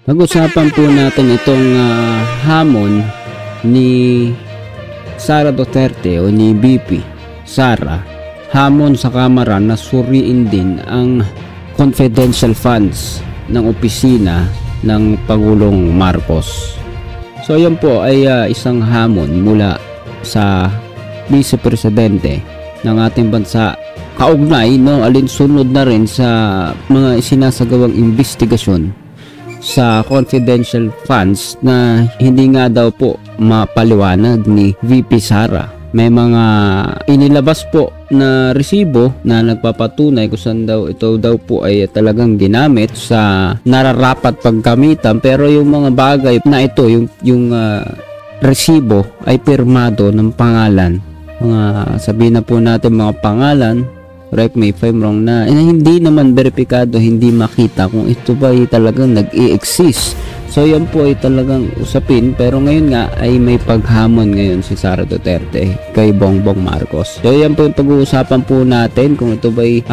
Pag-usapan po natin itong hamon ni Sara Duterte o ni VP Sara, hamon sa Kamara na suriin din ang confidential funds ng opisina ng Pangulong Marcos. So yan po ay isang hamon mula sa Vice Presidente ng ating bansa, kaugnay alinsunod na rin sa mga isinasagawang investigasyon sa confidential funds na hindi nga daw po mapaliwanag ni VP Sara. May mga inilabas po na resibo na nagpapatunay kung saan daw ito daw po ay talagang ginamit sa nararapat paggamitan, pero yung mga bagay na ito, yung resibo ay pirmado ng pangalan, mga sabihin na po natin mga pangalan, correct me if I'm wrong, na hindi naman beripikado, hindi makita kung ito ba ay talagang nag-i-exist. So yan po ay talagang usapin, pero ngayon nga ay may paghamon ngayon si Sara Duterte kay Bongbong Marcos. So yan po yung pag-uusapan po natin kung ito ba ay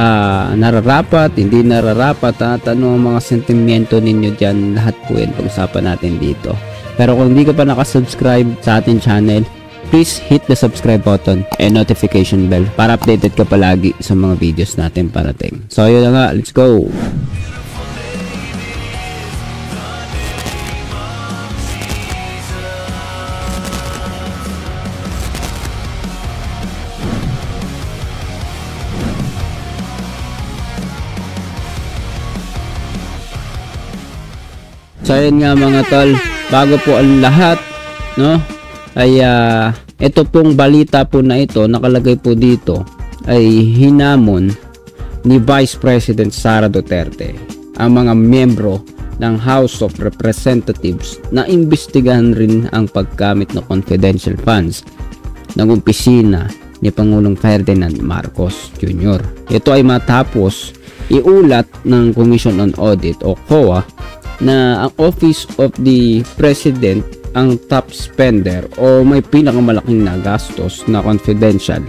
nararapat, hindi nararapat, at ano ang mga sentimiento ninyo dyan. Lahat po yan pag-usapan natin dito. Pero kung hindi ka pa nakasubscribe sa ating channel, please hit the subscribe button and notification bell para updated ka palagi sa mga videos natin parating. So yun na nga, let's go! So yun nga mga tol, bago po ang lahat, ay ito pong balita po na ito, nakalagay po dito, ay hinamon ni Vice President Sara Duterte ang mga miyembro ng House of Representatives na imbestigahan rin ang paggamit ng confidential funds ng opisina ni Pangulong Ferdinand Marcos Jr. Ito ay matapos iulat ng Commission on Audit o COA na ang Office of the President ang top spender o may pinakamalaking nagastos na confidential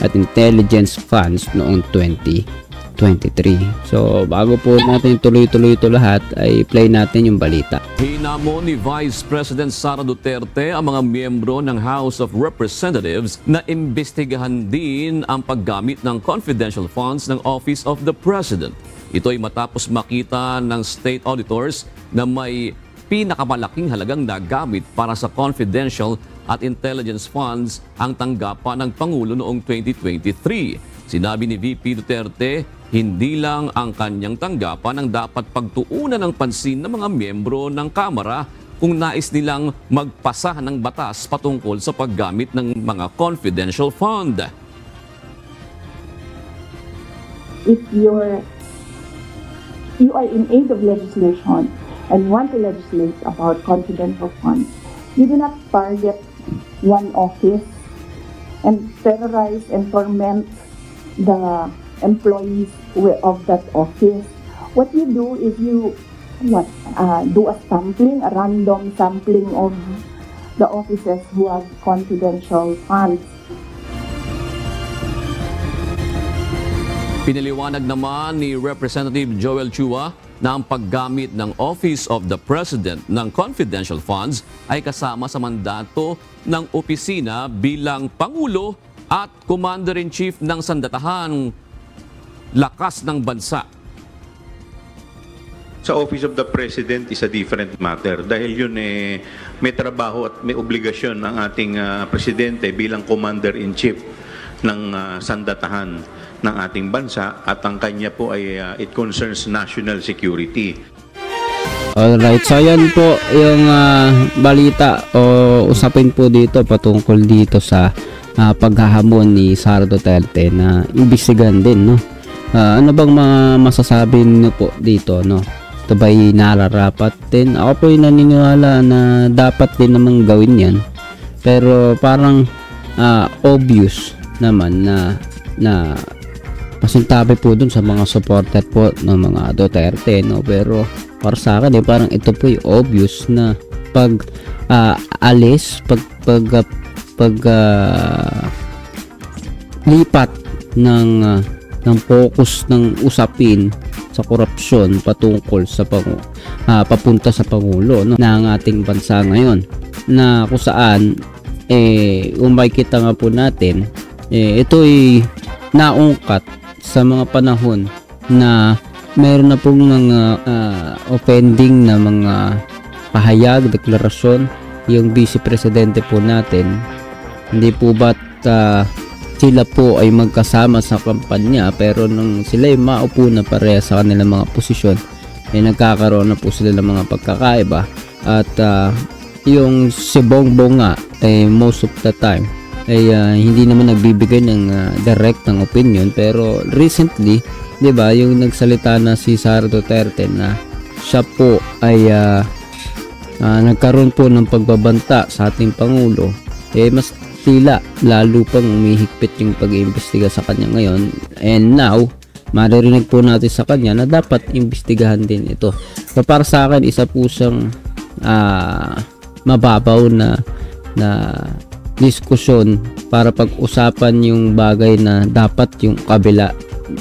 at intelligence funds noong 2023. So bago po natin tuloy-tuloy ito lahat, ay play natin yung balita. Hinamon ni Vice President Sara Duterte ang mga miyembro ng House of Representatives na imbestigahan din ang paggamit ng confidential funds ng Office of the President. Ito ay matapos makita ng state auditors na may pinakamalaking halagang nagamit para sa confidential at intelligence funds ang tanggapan ng Pangulo noong 2023. Sinabi ni VP Duterte, hindi lang ang kanyang tanggapan ang dapat pagtuunan ng pansin ng mga miyembro ng Kamara kung nais nilang magpasa ng batas patungkol sa paggamit ng mga confidential fund. If you are in aid of legislation and want to legislate about confidential funds, you do not target one office and terrorize and torment the employees of that office. What you do is you do a sampling, a random sampling of the offices who have confidential funds. Pinaliwanag naman ni Representative Joel Chua na ang paggamit ng Office of the President ng confidential funds ay kasama sa mandato ng opisina bilang Pangulo at Commander-in-Chief ng Sandatahang Lakas ng Bansa. Sa Office of the President is a different matter dahil yun may trabaho at may obligasyon ang ating Presidente bilang Commander-in-Chief ng Sandatahan ng ating bansa at ang kanya po ay it concerns national security. Alright, so yan po yung balita o usapin po dito patungkol dito sa paghahamon ni Sara Duterte na imbestigahan din, ano bang mga masasabi niyo po dito, Ito ba'y nararapat din? Ako po yung naniniwala na dapat din namang gawin yan, pero parang obvious naman na pasintabi po dun sa mga supporter po ng mga Duterte, pero para sa akin parang ito po yung obvious na lipat ng focus ng usapin sa korupsyon patungkol sa papunta sa Pangulo, no, ng ating bansa ngayon, na kung saan kung makikita nga po natin, ito'y naungkat sa mga panahon na meron na pong mga offending na mga pahayag, deklarasyon yung Vice Presidente po natin. Hindi po ba't sila po ay magkasama sa kampanya, pero nung sila ay maupo na pareha sa kanilang mga posisyon, nagkakaroon na po sila ng mga pagkakaiba. At yung si Bongbong nga, most of the time ay hindi naman nagbibigay ng direct ng opinion, pero recently, 'di ba, yung nagsalita na si Sara Duterte na siya po ay nagkaroon po ng pagbabanta sa ating Pangulo, mas tila lalo pang umihigpit yung pag-iimbestiga sa kanya ngayon. And now, maririnig po natin sa kanya na dapat imbestigahan din ito. So para sa akin, isa po siyang mababaw na diskusyon para pag-usapan yung bagay na dapat yung kabila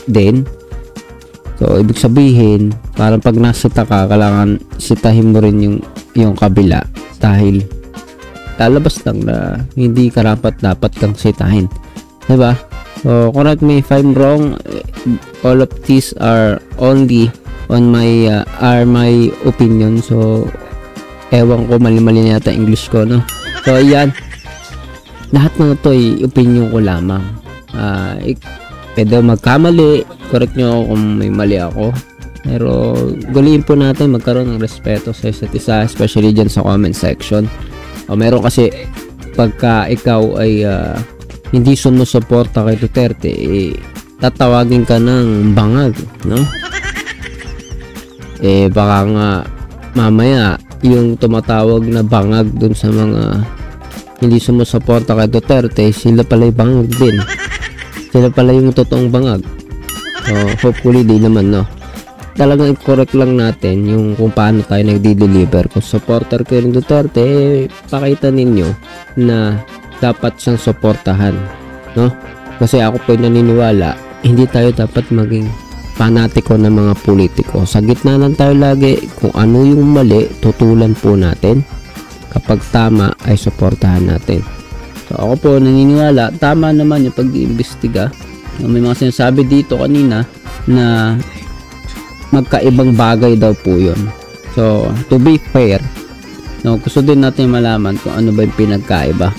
din. So ibig sabihin, parang pag nasita ka, kailangan sitahin mo rin yung kabila, dahil lalabas lang na hindi karapat dapat kang sitahin, diba? So correct me if I'm wrong, all of these are only on my opinion. So ewan ko, mali-mali na yata English ko, no? So ayan, lahat ng ito ay opinion ko lamang. Pwede magkamali, correct nyo ako kung may mali ako, pero guliin po natin magkaroon ng respeto sa isa't isa, especially dyan sa comment section. Meron kasi pagka ikaw ay hindi sumusuporta kay Duterte, tatawagin ka ng bangag, no? Baka nga mamaya yung tumatawag na bangag dun sa mga hindi sumusuporta kay Duterte, sila pala yung bangag din. Sila pala yung totoong bangag. So hopefully di naman, no? Talagang i-correct lang natin yung kung paano tayo nagdi-deliver. Kung supporter ko yung Duterte, pakita ninyo na dapat siyang suportahan, no? Kasi ako po naniniwala, hindi tayo dapat maging panatiko ng mga politiko. Sa gitna lang tayo lagi. Kung ano yung mali, tutulan po natin. Kapag tama, ay suportahan natin. So ako po naniniwala, tama naman yung pag-iimbestiga. May mga sinasabi dito kanina na magkaibang bagay daw po yun. So to be fair, no, gusto din natin malaman kung ano ba yung pinagkaiba.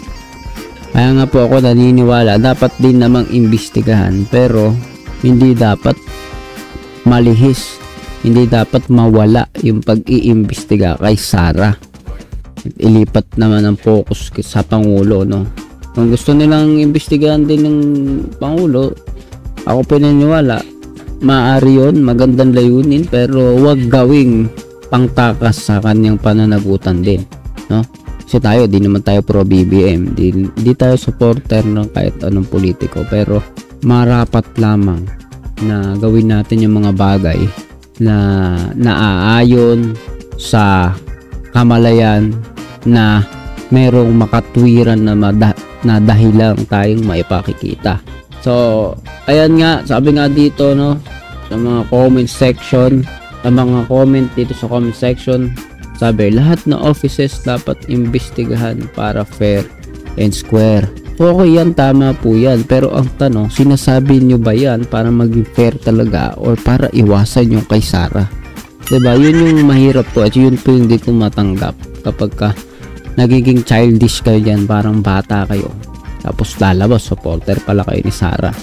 Kaya nga po ako naniniwala, dapat din namang imbestigahan, pero hindi dapat malihis, hindi dapat mawala yung pag-iimbestiga kay Sara. Ilipat naman ang focus sa Pangulo, no? Kung gusto nilang imbestigahan din ng Pangulo, ako po naniniwala, maaari yun, magandang layunin, pero wag gawing pangtakas sa kanyang pananagutan din, no? Kasi tayo, di naman tayo pro BBM, di tayo supporter ng kahit anong politiko, pero marapat lamang na gawin natin yung mga bagay na naaayon sa kamalayan, na merong makatwiran na dahilan tayong maipakikita. So ayan nga, sabi nga dito, no, sa mga comment section, sa mga comment dito sa comment section, sabi lahat na offices dapat imbestigahan para fair and square. Okay yan, tama po yan, pero ang tanong, sinasabi nyo ba yan para maging fair talaga or para iwasan yung kay Sara? Diba? Yun yung mahirap po, at yun po yung hindi ko matanggap kapag ka nagiging childish kayo dyan, parang bata kayo, tapos lalabas supporter pala kayo ni Sara.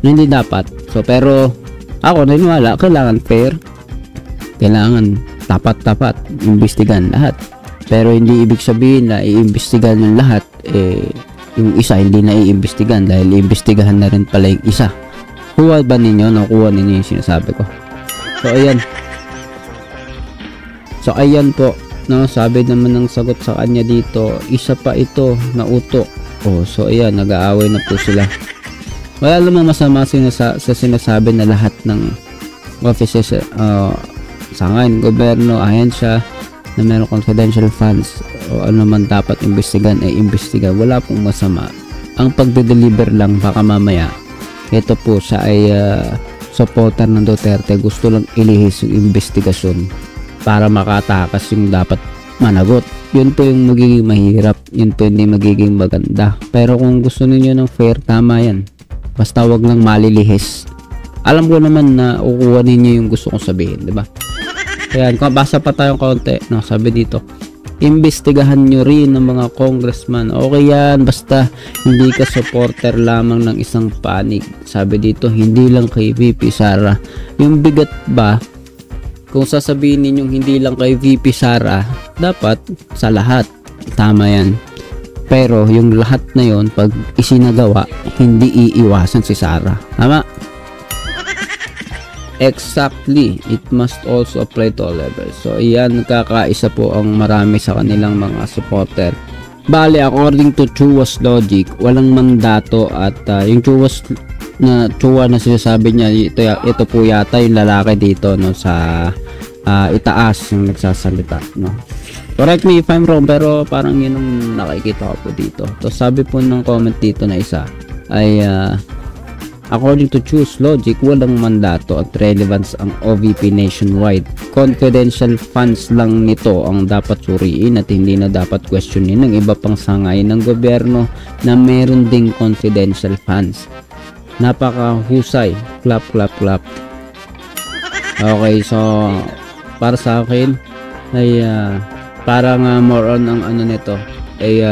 Hindi dapat. So pero ako naniniwala, kailangan fair, kailangan tapat imbestigahan lahat, pero hindi ibig sabihin na iimbestigahan yung lahat, yung isa hindi na iimbestigahan dahil iimbestigahan na rin pala yung isa. Kuha ba ninyo? Nakuha ninyo yung sinasabi ko? So ayan po, no, sabi naman ng sagot sa kanya dito, isa pa ito na utok. So ayan, nag-aaway na po sila. Wala namang masama sa sinasabi na lahat ng offices sa ngayon, gobyerno, ahensya na meron confidential funds o ano man dapat imbestigan ay imbestigan. Wala pong masama. Ang pagde-deliver lang, baka mamaya ito po siya ay supporter ng Duterte gusto lang ilihis yung investigasyon para makatakas yung dapat managot. Yun po yung magiging mahirap, yun po hindi magiging maganda. Pero kung gusto niyo ng fair, tama yan, basta wag lang malilihis. Alam ko naman na ukuha ninyo yung gusto kong sabihin, di ba? Kaya basa pa tayong konti, no? Sabi dito, imbestigahan nyo rin ng mga congressman. Okay yan, basta hindi ka supporter lamang ng isang panig. Sabi dito, hindi lang kay VP Sara. Yung bigat ba, kung sasabihin ninyong hindi lang kay VP Sara, dapat sa lahat. Tama yan. Pero yung lahat na yon, pag isinagawa, hindi iiwasan si Sara. Tama? Exactly, it must also apply to all levels. So, iyan, kakaisa po ang marami sa kanilang mga supporter. Bale, according to Chua's logic, walang mandato at yung Chua na sinasabi niya, ito po yata yung lalaki dito, no, sa itaas yung nagsasalita, no. Correct me if I'm wrong, pero parang yun ang nakikita ko po dito. So, sabi po ng comment dito na isa ay according to Chu's logic, walang mandato at relevance ang OVP nationwide. Confidential funds lang nito ang dapat suriin at hindi na dapat questionin ng iba pang sangay ng gobyerno na meron ding confidential funds. Napakahusay. Clap, clap, clap. Okay, so para sa akin ay parang more on ang ano nito ay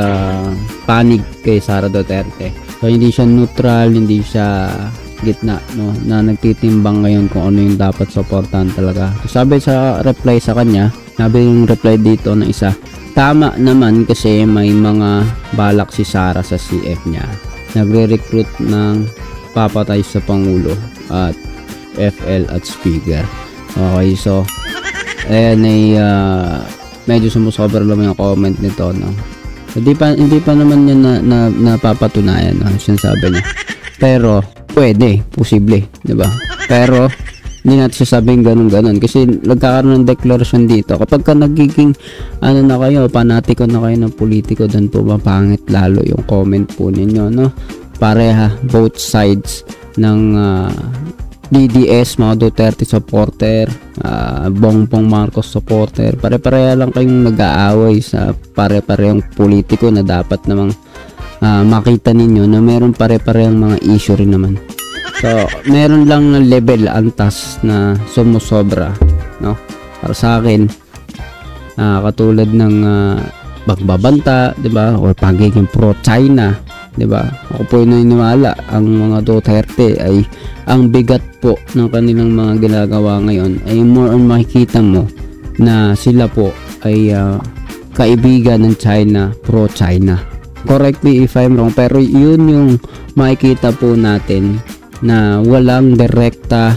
panig kay Sara Duterte. So, hindi siya neutral, hindi siya gitna, no, na nagtitimbang ngayon kung ano yung dapat supportahan talaga. So, sabi sa reply sa kanya, sabi yung reply dito na isa, tama naman kasi may mga balak si Sara sa CF niya. Nagre-recruit ng papatay sa Pangulo at FL at Speaker. Okay, so ayan ay medyo sumusobra lang yung comment nito, no. Hindi pa naman yan napapatunayan, no, sinasabi niya. Pero pwede, posible, 'di ba? Pero hindi natin sasabing ganun kasi nagkakaroon ng deklarasyon dito. Kapag ka nagiging ano na kayo, panatiko na kayo ng politiko, doon po mapangit lalo yung comment po ninyo, no? Pareha, both sides ng DDS, mga Duterte supporter, Bongbong Marcos supporter, pare-pareha lang kayong nag-aaway sa pare-parehong politiko na dapat namang makita ninyo na meron pare-parehong mga issue rin naman. So, meron lang na level antas na sumusobra, no? Para sa akin, katulad ng pagbabanta, 'di ba? O pagiging pro-China, 'di ba? Ako po naniniwala ang mga Duterte ay ang bigat po ng kanilang mga ginagawa ngayon ay more on makikita mo na sila po ay kaibigan ng China, pro-China. Correct me if I'm wrong, pero yun yung makikita po natin na walang direkta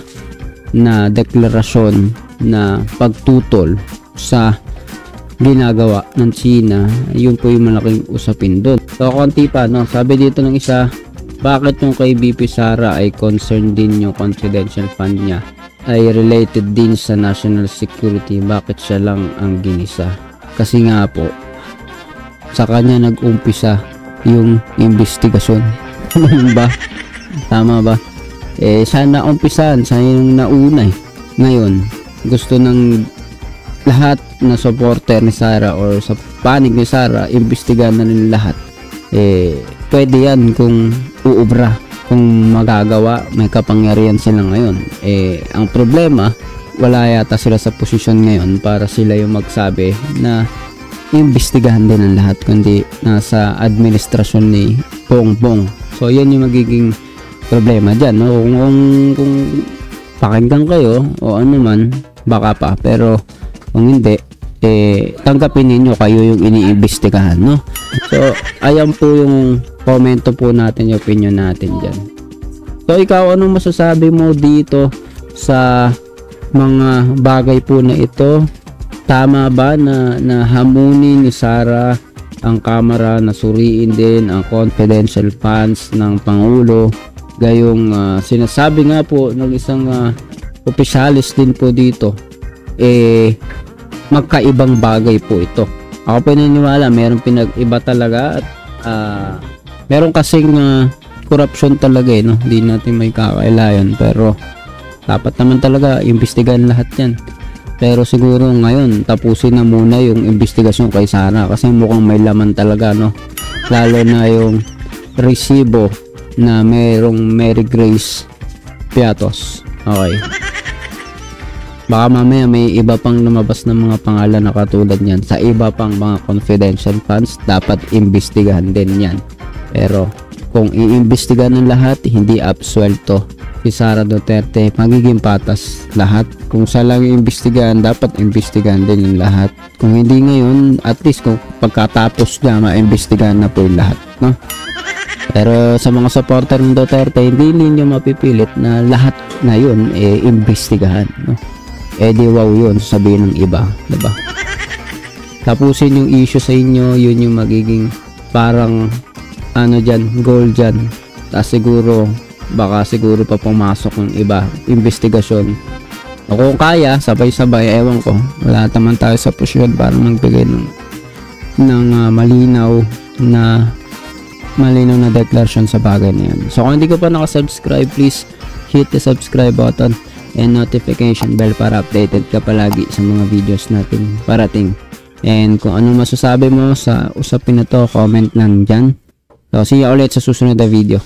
na deklarasyon na pagtutol sa ginagawa ng China. Yun po yung malaking usapin doon. So, konti pa, no? Sabi dito ng isa, bakit yung kay VP Sara ay concerned din yung confidential fund niya ay related din sa national security? Bakit siya lang ang ginisa? Kasi nga po, sa kanya nag-umpisa yung investigasyon. Ba? Tama ba? Siya na-umpisan, siya yung nauna eh. Ngayon, gusto ng lahat na supporter ni Sara or sa panig ni Sara, imbestigahan na nila lahat. Pwede yan kung uubra, kung magagawa, may kapangyarihan sila ngayon. Ang problema, wala yata sila sa posisyon ngayon para sila yung magsabi na imbestigahan din ang lahat, kundi nasa administrasyon ni Bongbong. So yan yung magiging problema dyan, no? Kung pakinggan kayo o ano man, baka pa, pero kung hindi, tanggapin ninyo kayo yung iniimbestigahan, no? So ayan po yung komento po natin, yung opinion natin dyan. So ikaw, ano masasabi mo dito sa mga bagay po na ito? Tama ba na hamunin ni Sara ang Kamara na suriin din ang confidential funds ng Pangulo? Gayong sinasabi nga po ng isang opisyalis din po dito, magkaibang bagay po ito. Ako pinaniwala meron pinag-iba talaga at meron kasing corruption talaga, no? Hindi natin may kakailayan, pero Dapat naman talaga imbestigahan lahat yan. Pero siguro ngayon tapusin na muna yung investigasyon kay Sara kasi mukhang may laman talaga, no? Lalo na yung resibo na merong Mary Grace Piatos. Okay. Baka mamaya may iba pang lumabas ng mga pangalan na katulad niyan sa iba pang mga confidential funds. Dapat imbestigahan din yan. Pero kung iimbestigahan ng lahat, hindi absuelto si Sara Duterte, magiging patas lahat. Kung sa lang iimbestigahan, dapat imbestigahan din yung lahat. Kung hindi ngayon, at least kung pagkatapos niya, maimbestigahan na po yung lahat, no? Pero sa mga supporter ng Duterte, hindi ninyo mapipilit na lahat na yun imbestigahan, no? Di wow yun, sabihin ng iba, diba? Tapusin yung issue sa inyo, yun yung magiging parang goal dyan. Tapos baka siguro pa pumasok ng iba investigasyon. O kung kaya, sabay-sabay, ewan ko, wala naman tayo sa posisyon para magbigay ng malinaw na deklarasyon sa bagay na yan. So kung hindi ka pa nakasubscribe, please hit the subscribe button and notification bell para updated ka palagi sa mga videos natin parating. And kung ano masasabi mo sa usapin na to, comment lang dyan. So see you ulit sa susunod na video.